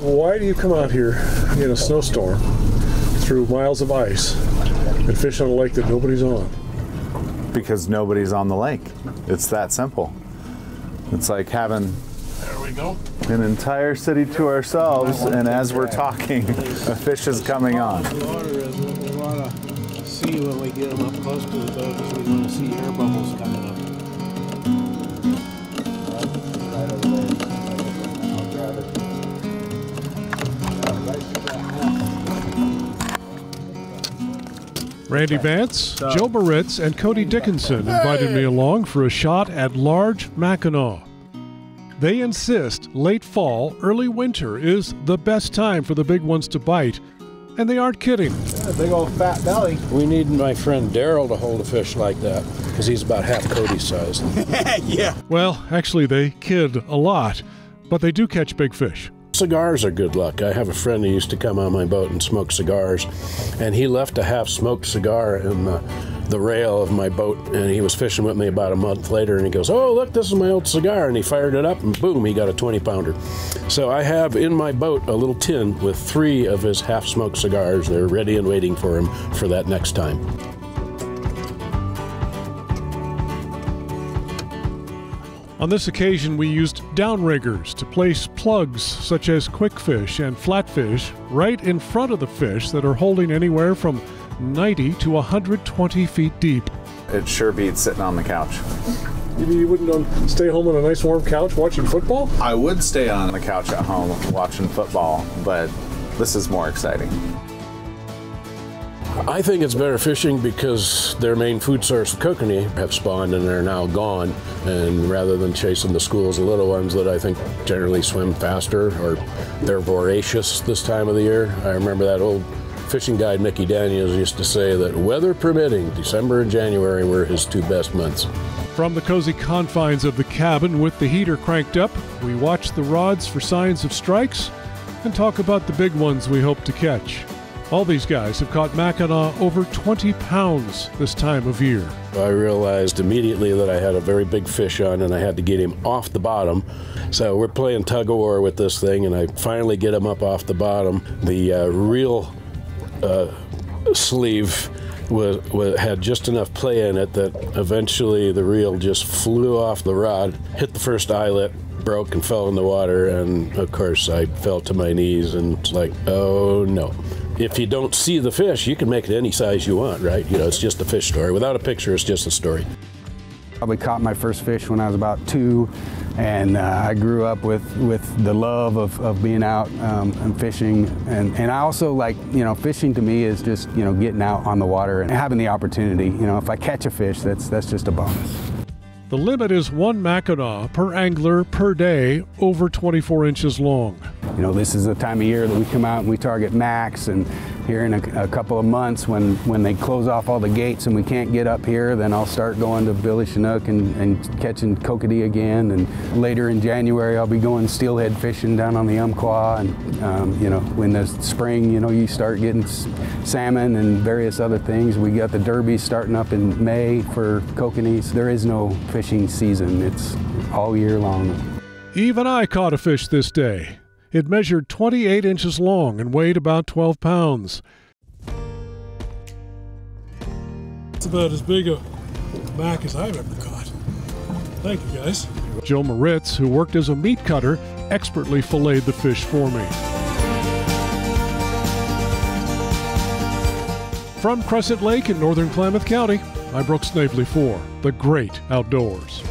Why do you come out here in a snowstorm through miles of ice and fish on a lake that nobody's on? Because nobody's on the lake. It's that simple. It's like having an entire city to ourselves, and as we're talking, a fish is coming on. The water is, we want to see when we get them up close to the boat, because we want to see air bubbles coming up. Randy Vance, Joe Moritz, and Cody Dickinson invited me along for a shot at large Mackinaw. They insist late fall, early winter is the best time for the big ones to bite, and they aren't kidding. Yeah, big old fat belly. We need my friend Daryl to hold a fish like that, because he's about half Cody's size. Yeah. Well, actually they kid a lot, but they do catch big fish. Cigars are good luck. I have a friend who used to come on my boat and smoke cigars, and he left a half-smoked cigar in the rail of my boat, and he was fishing with me about a month later, and he goes, "Oh, look, this is my old cigar," and he fired it up, and boom, he got a 20-pounder. So I have in my boat a little tin with 3 of his half-smoked cigars. They're ready and waiting for him for that next time. On this occasion, we used downriggers to place plugs such as quickfish and flatfish right in front of the fish that are holding anywhere from 90 to 120 feet deep. It sure beats sitting on the couch. You wouldn't stay home on a nice warm couch watching football? I would stay on the couch at home watching football, but this is more exciting. I think it's better fishing because their main food source, the kokanee, have spawned and are now gone. And rather than chasing the schools of little ones that I think generally swim faster or they're voracious this time of the year. I remember that old fishing guide, Mickey Daniels, used to say that weather permitting, December and January were his 2 best months. From the cozy confines of the cabin with the heater cranked up, we watch the rods for signs of strikes and talk about the big ones we hope to catch. All these guys have caught Mackinaw over 20 pounds this time of year. I realized immediately that I had a very big fish on and I had to get him off the bottom. So we're playing tug of war with this thing, and I finally get him up off the bottom. The reel sleeve had just enough play in it that eventually the reel just flew off the rod, hit the first eyelet, broke and fell in the water, and of course I fell to my knees and it's like, oh no. If you don't see the fish, you can make it any size you want, right? You know, it's just a fish story. Without a picture, it's just a story. Probably caught my first fish when I was about 2, and I grew up with the love of being out and fishing. And I also like, you know, fishing to me is just, you know, getting out on the water and having the opportunity. You know, if I catch a fish, that's just a bonus. The limit is 1 Mackinaw per angler per day over 24 inches long. You know, this is the time of year that we come out and we target max, and here in a couple of months when they close off all the gates and we can't get up here, then I'll start going to Billy Chinook and catching kokanee again, and later in January I'll be going steelhead fishing down on the Umpqua, and you know, when the spring, you know, you start getting salmon and various other things. We got the derbies starting up in May for kokanees. There is no fishing season, it's all year long. Even I caught a fish this day. It measured 28 inches long and weighed about 12 pounds. It's about as big a mac as I've ever caught. Thank you, guys. Joe Moritz, who worked as a meat cutter, expertly filleted the fish for me. From Crescent Lake in northern Klamath County, I'm Brooks Snavely for The Great Outdoors.